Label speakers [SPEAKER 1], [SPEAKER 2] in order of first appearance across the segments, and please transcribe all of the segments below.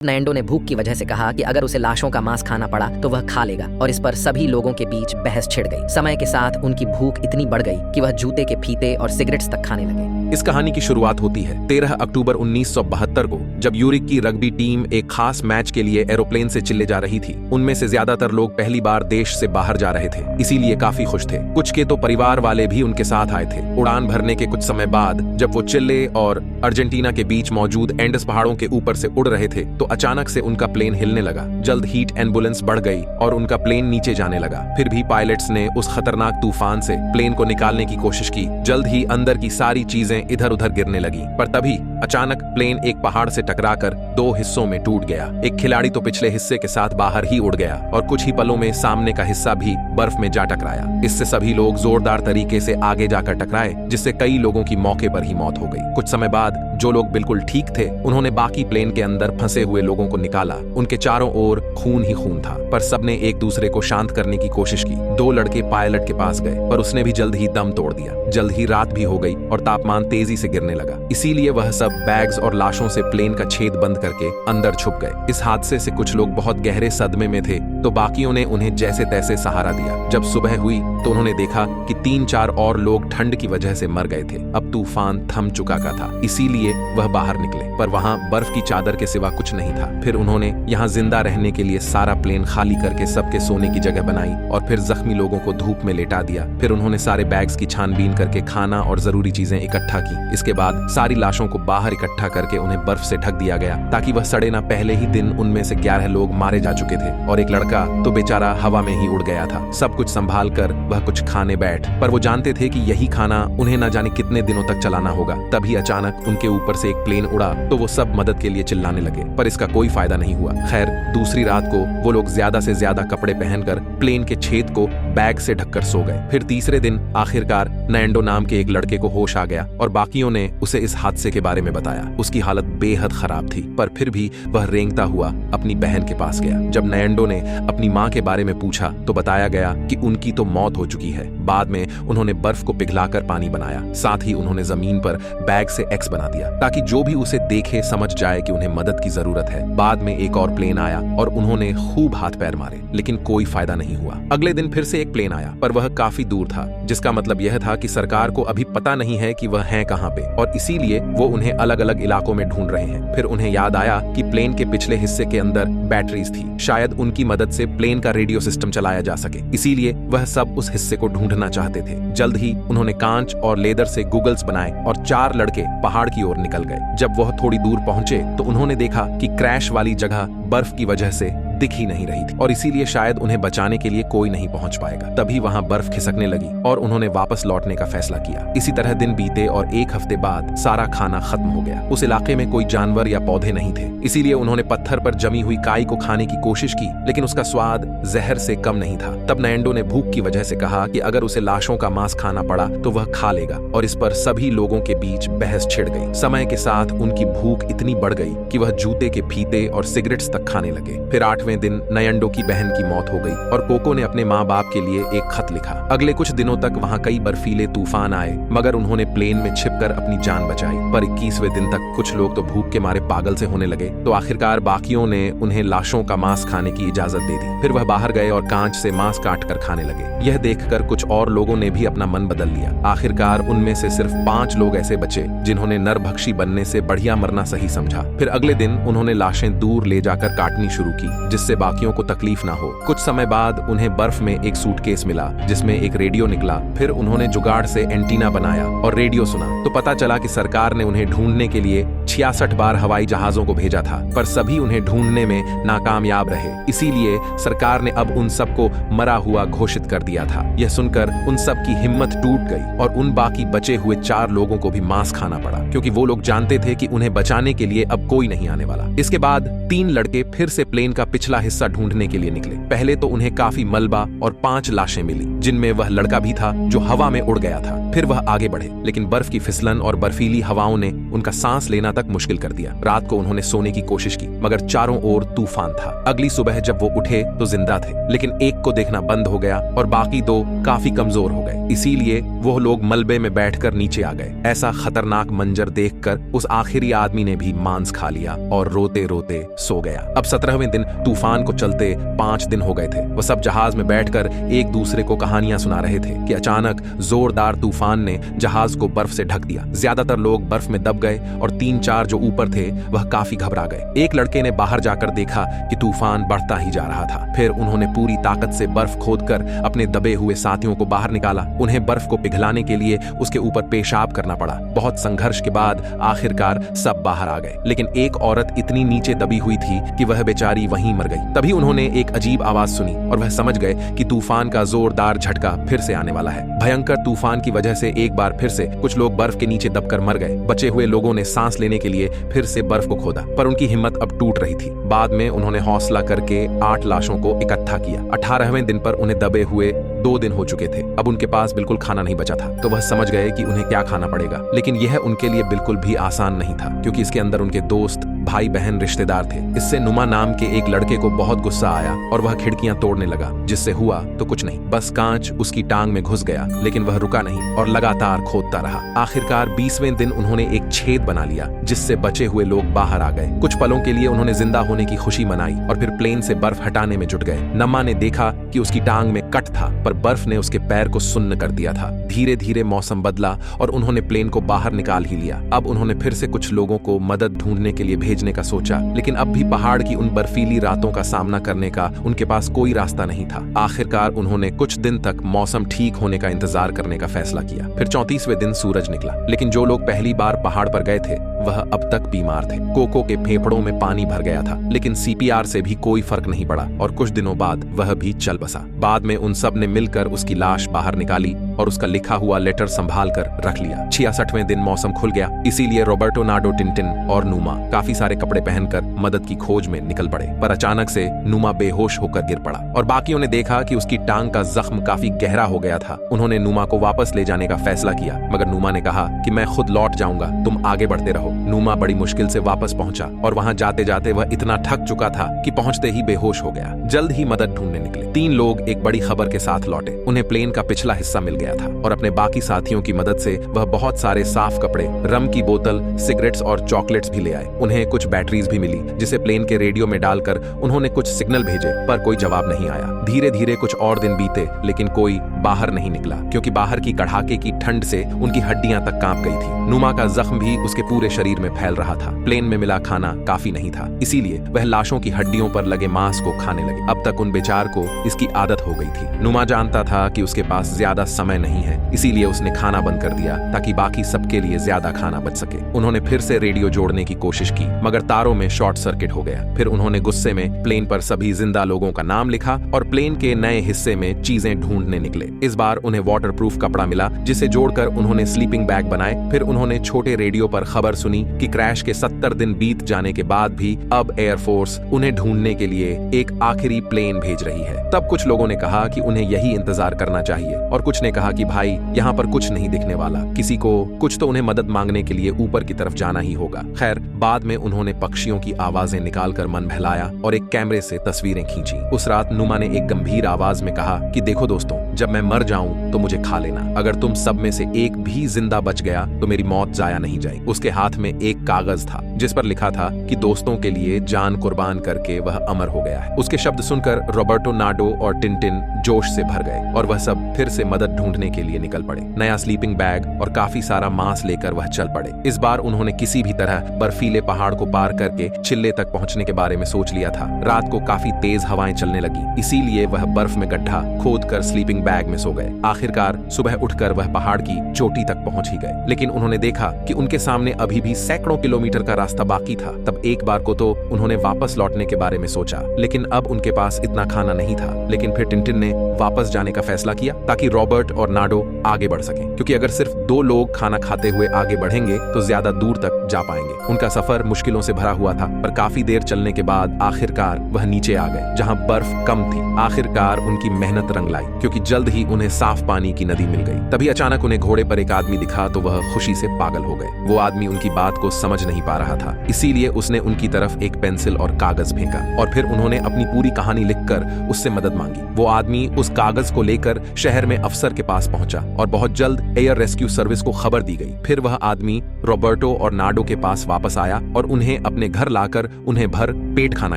[SPEAKER 1] नैंडो ने भूख की वजह से कहा कि अगर उसे लाशों का मांस खाना पड़ा तो वह खा लेगा और इस पर सभी लोगों के बीच बहस छिड़ गई। समय के साथ उनकी भूख इतनी बढ़ गई कि वह जूते के फीते और सिगरेट्स तक खाने लगे।
[SPEAKER 2] इस कहानी की शुरुआत होती है 13 अक्टूबर 1972 को, जब यूरिक की रग्बी टीम एक खास मैच के लिए एरोप्लेन से चिल्ले जा रही थी। उनमें से ज्यादातर लोग पहली बार देश से बाहर जा रहे थे, इसीलिए काफी खुश थे। कुछ के तो परिवार वाले भी उनके साथ आए थे। उड़ान भरने के कुछ समय बाद जब वो चिले और अर्जेंटीना के बीच मौजूद एंडस पहाड़ों के ऊपर से उड़ रहे थे तो अचानक से उनका प्लेन हिलने लगा। जल्द हीट एम्बुलेंस बढ़ गई और उनका प्लेन नीचे जाने लगा। फिर भी पायलट्स ने उस खतरनाक तूफान से प्लेन को निकालने की कोशिश की। जल्द ही अंदर की सारी चीजें इधर उधर गिरने लगी, पर तभी अचानक प्लेन एक पहाड़ से टकराकर 2 हिस्सों में टूट गया। एक खिलाड़ी तो पिछले हिस्से के साथ बाहर ही उड़ गया और कुछ ही पलों में सामने का हिस्सा भी बर्फ में जा टकराया। इससे सभी लोग जोरदार तरीके से आगे जाकर टकराए, जिससे कई लोगों की मौके पर ही मौत हो गई। कुछ समय बाद जो लोग बिल्कुल ठीक थे उन्होंने बाकी प्लेन के अंदर फंसे हुए लोगों को निकाला। उनके चारों ओर खून ही खून था, पर सबने एक दूसरे को शांत करने की कोशिश की। 2 लड़के पायलट के पास गए, पर उसने भी जल्द ही दम तोड़ दिया। जल्द ही रात भी हो गई और तापमान तेजी से गिरने लगा, इसीलिए वह सब बैग्स और लाशों से प्लेन का छेद बंद करके अंदर छुप गए। इस हादसे से कुछ लोग बहुत गहरे सदमे में थे, तो बाकियों ने उन्हें जैसे तैसे सहारा दिया। जब सुबह हुई तो उन्होंने देखा कि 3-4 और लोग ठंड की वजह से मर गए थे। अब तूफान थम चुका था, इसीलिए वह बाहर निकले, पर वहां बर्फ की चादर के सिवा कुछ नहीं था। फिर उन्होंने यहाँ जिंदा रहने के लिए सारा प्लेन खाली करके सबके सोने की जगह बनाई और फिर जख्मी लोगों को धूप में लेटा दिया। फिर उन्होंने सारे बैग्स की छानबीन करके खाना और जरूरी चीजें इकट्ठा की। इसके बाद सारी लाशों को बाहर इकट्ठा करके उन्हें बर्फ से ढक दिया गया, ताकि वह सड़े ना। पहले ही दिन उनमें से 11 लोग मारे जा चुके थे और एक लड़का तो बेचारा हवा में ही उड़ गया था। सब कुछ संभाल कर वह कुछ खाने बैठ, पर वो जानते थे कि यही खाना उन्हें न जाने कितने दिनों तक चलाना होगा। तभी अचानक उनके ऊपर से एक प्लेन उड़ा तो वो सब मदद के लिए चिल्लाने लगे, पर इसका कोई फायदा नहीं हुआ। खैर, दूसरी रात को वो लोग ज्यादा से ज्यादा कपड़े पहनकर प्लेन के छेद को बैग से ढककर सो गए। फिर तीसरे दिन आखिरकार नैंडो नाम के एक लड़के को होश आ गया और बाकियों ने उसे इस हादसे के बारे में बताया। उसकी हालत बेहद खराब थी, पर फिर भी वह रेंगता हुआ अपनी बहन के पास गया। जब नैंडो ने अपनी माँ के बारे में पूछा तो बताया गया कि उनकी तो मौत हो चुकी है। बाद में उन्होंने बर्फ को पिघलाकर पानी बनाया, साथ ही उन्होंने जमीन पर बैग से एक्स बना दिया, ताकि जो भी उसे देखे समझ जाए कि उन्हें मदद की जरूरत है। बाद में एक और प्लेन आया और उन्होंने खूब हाथ पैर मारे, लेकिन कोई फायदा नहीं हुआ। अगले दिन फिर से एक प्लेन आया, पर वह काफी दूर था, जिसका मतलब यह था कि सरकार को अभी पता नहीं है कि वह हैं कहां पे, और इसीलिए वो उन्हें अलग अलग इलाकों में ढूंढ रहे हैं। फिर उन्हें याद आया कि प्लेन के पिछले हिस्से के अंदर बैटरीज थी, शायद उनकी मदद से प्लेन का रेडियो सिस्टम चलाया जा सके। इसीलिए वह सब उस हिस्से को ढूंढना चाहते थे। जल्द ही उन्होंने कांच और लेदर से गूगल्स बनाए और 4 लड़के पहाड़ की ओर निकल गए। जब वह थोड़ी दूर पहुंचे तो उन्होंने देखा कि क्रैश वाली जगह बर्फ की वजह से दिख ही नहीं रही थी और इसीलिए शायद उन्हें बचाने के लिए कोई नहीं पहुंच पाएगा। तभी वहां बर्फ खिसकने लगी और उन्होंने वापस लौटने का फैसला किया। इसी तरह दिन बीते और 1 हफ्ते बाद सारा खाना खत्म हो गया। उस इलाके में कोई जानवर या पौधे नहीं थे, इसीलिए उन्होंने पत्थर पर जमी हुई काई को खाने की कोशिश की, लेकिन उसका स्वाद जहर से कम नहीं था। तब नैंडो ने भूख की वजह से कहा कि अगर उसे लाशों का मांस खाना पड़ा तो वह खा लेगा, और इस पर सभी लोगों के बीच बहस छिड़ गई। समय के साथ उनकी भूख इतनी बढ़ गई कि वह जूते के फीते और सिगरेट्स तक खाने लगे। फिर 8वें दिन नयंडो की बहन की मौत हो गई और कोको ने अपने माँ बाप के लिए एक खत लिखा। अगले कुछ दिनों तक वहाँ कई बर्फीले तूफान आए, मगर उन्होंने प्लेन में छिपकर अपनी जान बचाई। पर 21वें दिन तक कुछ लोग तो भूख के मारे पागल से होने लगे, तो आखिरकार बाकियों ने उन्हें लाशों का मांस खाने की इजाजत दे दी। फिर वह बाहर गए और कांच से मांस काट कर खाने लगे। यह देखकर कुछ और लोगों ने भी अपना मन बदल लिया। आखिरकार उनमें से सिर्फ 5 लोग ऐसे बचे जिन्होंने नरभक्षी बनने से बढ़िया मरना सही समझा। फिर अगले दिन उन्होंने लाशें दूर ले जाकर काटनी शुरू की, जिससे बाकियों को तकलीफ ना हो। कुछ समय बाद उन्हें बर्फ में एक सूटकेस मिला जिसमें एक रेडियो निकला। फिर उन्होंने जुगाड़ से एंटीना बनाया और रेडियो सुना, तो पता चला कि सरकार ने उन्हें ढूंढने के लिए 66 बार हवाई जहाजों को भेजा था, पर सभी उन्हें ढूंढने में नाकामयाब रहे। इसीलिए सरकार ने अब उन सबको मरा हुआ घोषित कर दिया था। यह सुनकर उन सब की हिम्मत टूट गई और उन बाकी बचे हुए 4 लोगों को भी मांस खाना पड़ा, क्योंकि वो लोग जानते थे कि उन्हें बचाने के लिए अब कोई नहीं आने वाला। इसके बाद 3 लड़के फिर से प्लेन का पिछला हिस्सा ढूंढने के लिए निकले। पहले तो उन्हें काफी मलबा और 5 लाशें मिली, जिनमें वह लड़का भी था जो हवा में उड़ गया था। फिर वह आगे बढ़े, लेकिन बर्फ की फिसलन और बर्फीली हवाओं ने उनका सांस लेना तक मुश्किल कर दिया। रात को उन्होंने सोने की कोशिश की, मगर चारों ओर तूफान था। अगली सुबह जब वो उठे तो जिंदा थे, लेकिन एक को देखना बंद हो गया और बाकी 2 काफी कमजोर हो गए। इसीलिए वो लोग मलबे में बैठकर नीचे आ गए। ऐसा खतरनाक मंजर देखकर उस आखिरी आदमी ने भी मांस खा लिया और रोते रोते सो गया। अब 17वें दिन तूफान को चलते 5 दिन हो गए थे। वो सब जहाज में बैठकर एक दूसरे को कहानियां सुना रहे थे कि अचानक जोरदार तूफान ने जहाज को बर्फ से ढक दिया। ज्यादातर लोग बर्फ में दब गए और 3-4 जो ऊपर थे वह काफी घबरा गए। एक लड़के ने बाहर जाकर देखा कि तूफान बढ़ता ही जा रहा था। फिर उन्होंने पूरी ताकत से बर्फ खोदकर अपने दबे हुए साथियों को बाहर निकाला। उन्हें बर्फ को पिघलाने के लिए उसके ऊपर पेशाब करना पड़ा। बहुत संघर्ष के बाद आखिरकार सब बाहर आ गए, लेकिन एक औरत इतनी नीचे दबी हुई थी कि वह बेचारी वहीं मर गई। तभी उन्होंने एक अजीब आवाज सुनी और वह समझ गए कि तूफान का जोरदार झटका फिर से आने वाला है। भयंकर तूफान की वजह से एक बार फिर से कुछ लोग बर्फ के नीचे दबकर मर गए। बचे हुए लोगों ने सांस लेने के लिए फिर से बर्फ को खोदा, पर उनकी हिम्मत अब टूट रही थी। बाद में उन्होंने हौसला करके 8 लाशों को इकट्ठा किया। 18वें दिन पर उन्हें दबे हुए 2 दिन हो चुके थे। अब उनके पास बिल्कुल खाना नहीं बचा था, तो वह समझ गए कि उन्हें क्या खाना पड़ेगा। लेकिन यह उनके लिए बिल्कुल भी आसान नहीं था, क्योंकि इसके अंदर उनके दोस्त, भाई बहन, रिश्तेदार थे। इससे नुमा नाम के एक लड़के को बहुत गुस्सा आया और वह खिड़कियां तोड़ने लगा। जिससे हुआ तो कुछ नहीं, बस कांच उसकी टांग में घुस गया, लेकिन वह रुका नहीं और लगातार खोदता रहा। आखिरकार 20वें दिन उन्होंने एक छेद बना लिया, जिससे बचे हुए लोग बाहर आ गए। कुछ पलों के लिए उन्होंने जिंदा होने की खुशी मनाई और फिर प्लेन से बर्फ हटाने में जुट गए। नमा ने देखा कि उसकी टांग में कट था, पर बर्फ ने उसके पैर को सुन्न कर दिया था। धीरे धीरे मौसम बदला और उन्होंने प्लेन को बाहर निकाल ही लिया। अब उन्होंने फिर से कुछ लोगों को मदद ढूंढने के लिए भेजने का सोचा, लेकिन अब भी पहाड़ की उन बर्फीली रातों का सामना करने का उनके पास कोई रास्ता नहीं था। आखिरकार उन्होंने कुछ दिन तक मौसम ठीक होने का इंतजार करने का फैसला किया। फिर 34वें दिन सूरज निकला, लेकिन जो लोग पहली बार पहाड़ पर गए थे वह अब तक बीमार थे। कोको के फेफड़ों में पानी भर गया था, लेकिन CPR से भी कोई फर्क नहीं पड़ा और कुछ दिनों बाद वह भी चल बसा। बाद में उन सब ने मिलकर उसकी लाश बाहर निकाली और उसका लिखा हुआ लेटर संभाल कर रख लिया। 66वें दिन मौसम खुल गया, इसीलिए रॉबर्टो नाडो, टिंटिन और नुमा काफी सारे कपड़े पहनकर मदद की खोज में निकल पड़े। पर अचानक से नुमा बेहोश होकर गिर पड़ा और बाकियों ने देखा कि उसकी टांग का जख्म काफी गहरा हो गया था। उन्होंने नुमा को वापस ले जाने का फैसला किया, मगर नुमा ने कहा कि मैं खुद लौट जाऊंगा, तुम आगे बढ़ते रहो। नुमा बड़ी मुश्किल से वापस पहुंचा और वहां जाते जाते वह इतना थक चुका था कि पहुंचते ही बेहोश हो गया। जल्द ही मदद ढूंढने निकले। 3 लोग एक बड़ी खबर के साथ लौटे। उन्हें प्लेन का पिछला हिस्सा मिल गया था और अपने बाकी साथियों की मदद से वह बहुत सारे साफ कपड़े, रम की बोतल, सिगरेट्स और चॉकलेट्स भी ले आए। उन्हें कुछ बैटरीज भी मिली, जिसे प्लेन के रेडियो में डालकर उन्होंने कुछ सिग्नल भेजे, पर कोई जवाब नहीं आया। धीरे धीरे कुछ और दिन बीते, लेकिन कोई बाहर नहीं निकला, क्योंकि बाहर की कड़ाके की ठंड से उनकी हड्डियां तक कांप गई थी। नुमा का जख्म भी उसके पूरे शरीर में फैल रहा था। प्लेन में मिला खाना काफी नहीं था, इसीलिए वह लाशों की हड्डियों पर लगे मांस को खाने लगे। अब तक उन बेचार को इसकी आदत हो गई थी। नुमा जानता था कि उसके पास ज्यादा समय नहीं है, इसीलिए उसने खाना बंद कर दिया ताकि बाकी सबके लिए ज्यादा खाना बच सके। उन्होंने फिर से रेडियो जोड़ने की कोशिश की, मगर तारों में शॉर्ट सर्किट हो गया। फिर उन्होंने गुस्से में प्लेन पर सभी जिंदा लोगों का नाम लिखा और प्लेन के नए हिस्से में चीजें ढूंढने निकले। इस बार उन्हें वाटरप्रूफ कपड़ा मिला, जिसे जोड़कर उन्होंने स्लीपिंग बैग बनाए। फिर उन्होंने छोटे रेडियो पर खबर सुनी कि क्रैश के 70 दिन बीत जाने के बाद भी अब एयरफोर्स उन्हें ढूंढने के लिए एक आखिरी प्लेन भेज रही है। तब कुछ लोगों ने कहा कि उन्हें यही इंतजार करना चाहिए और कुछ ने कहा कि भाई यहाँ पर कुछ नहीं दिखने वाला, किसी को कुछ तो उन्हें मदद मांगने के लिए ऊपर की तरफ जाना ही होगा। खैर, बाद में उन्होंने पक्षियों की आवाजें निकालकर मन बहलाया और एक कैमरे से तस्वीरें खींची। उस रात नुमा ने एक गंभीर आवाज में कहा कि देखो दोस्तों, जब मैं मर जाऊं तो मुझे खा लेना। अगर तुम सब में से एक भी जिंदा बच गया तो मेरी मौत जाया नहीं जाएगी। उसके हाथ में एक कागज था जिस पर लिखा था कि दोस्तों के लिए जान कुर्बान करके वह अमर हो गया है। उसके शब्द सुनकर रॉबर्टो नाडो और टिंटिन जोश से भर गए और वह सब फिर से मदद ढूंढने के लिए निकल पड़े। नया स्लीपिंग बैग और काफी सारा मांस लेकर वह चल पड़े। इस बार उन्होंने किसी भी तरह बर्फीले पहाड़ को पार करके चिल्ले तक पहुंचने के बारे में सोच लिया था। रात को काफी तेज हवाएं चलने लगी, इसीलिए वह बर्फ में गड्ढा खोदकर स्लीपिंग स्लीपिंग बैग में सो गए। आखिरकार सुबह उठकर वह पहाड़ की चोटी तक पहुंच ही गए, लेकिन उन्होंने देखा कि उनके सामने अभी भी सैकड़ों किलोमीटर का रास्ता बाकी था। तब एक बार को तो उन्होंने वापस लौटने के बारे में सोचा, लेकिन अब उनके पास इतना खाना नहीं था। लेकिन फिर टिंटिन ने वापस जाने का फैसला किया ताकि रॉबर्ट और नाडो आगे बढ़ सकें, क्योंकि अगर सिर्फ 2 लोग खाना खाते हुए आगे बढ़ेंगे तो ज्यादा दूर तक जा पाएंगे। उनका सफर मुश्किलों से भरा हुआ था, पर काफी देर चलने के बाद आखिरकार वह नीचे आ गए, जहां बर्फ कम थी। आखिरकार उनकी मेहनत रंग लाई, क्योंकि जल्द ही उन्हें साफ पानी की नदी मिल गई। तभी अचानक उन्हें घोड़े पर एक आदमी दिखा तो वह खुशी से पागल हो गए। वो आदमी उनकी बात को समझ नहीं पा रहा था, इसीलिए उसने उनकी तरफ एक पेंसिल और कागज फेंका और फिर उन्होंने अपनी पूरी कहानी लिखकर उससे मदद मांगी। वो आदमी उस कागज को लेकर शहर में अफसर के पास पहुंचा और बहुत जल्द एयर रेस्क्यू सर्विस को खबर दी गई। फिर वह आदमी रॉबर्टो और नाडो के पास वापस आया और उन्हें अपने घर लाकर उन्हें भर पेट खाना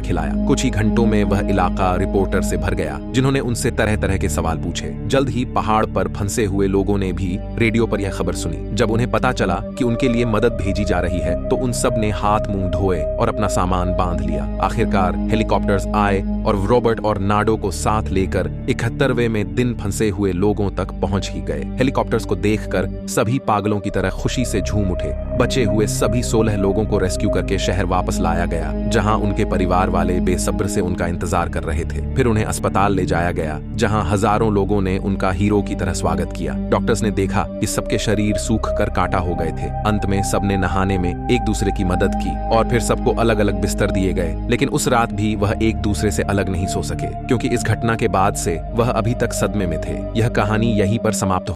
[SPEAKER 2] खिलाया। कुछ ही घंटों में वह इलाका रिपोर्टर से भर गया, जिन्होंने उनसे तरह तरह के सवाल पूछे। जल्द ही पहाड़ पर फंसे हुए लोगों ने भी रेडियो पर यह खबर सुनी। जब उन्हें पता चला कि उनके लिए मदद भेजी जा रही है तो उन सब ने हाथ मुंह धोए और अपना सामान बांध लिया। आखिरकार हेलीकॉप्टर्स आए और रॉबर्ट और नाडो को साथ लेकर 71वें में दिन फंसे हुए लोगों तक पहुंच ही गए। हेलीकॉप्टर्स को देखकर सभी पागलों की तरह खुशी से झूम उठे। बचे हुए सभी 16 लोगों को रेस्क्यू करके शहर वापस लाया गया, जहां उनके परिवार वाले बेसब्र से उनका इंतजार कर रहे थे। फिर उन्हें अस्पताल ले जाया गया, जहां हजारों लोगों ने उनका हीरो की तरह स्वागत किया। डॉक्टर्स ने देखा कि सबके शरीर सूख कर काटा हो गए थे। अंत में सबने नहाने में एक दूसरे की मदद की और फिर सबको अलग अलग बिस्तर दिए गए। लेकिन उस रात भी वह एक दूसरे से अलग नहीं सो सके, क्योंकि इस घटना के बाद से वह अभी तक सदमे में थे। यह कहानी यहीं पर समाप्त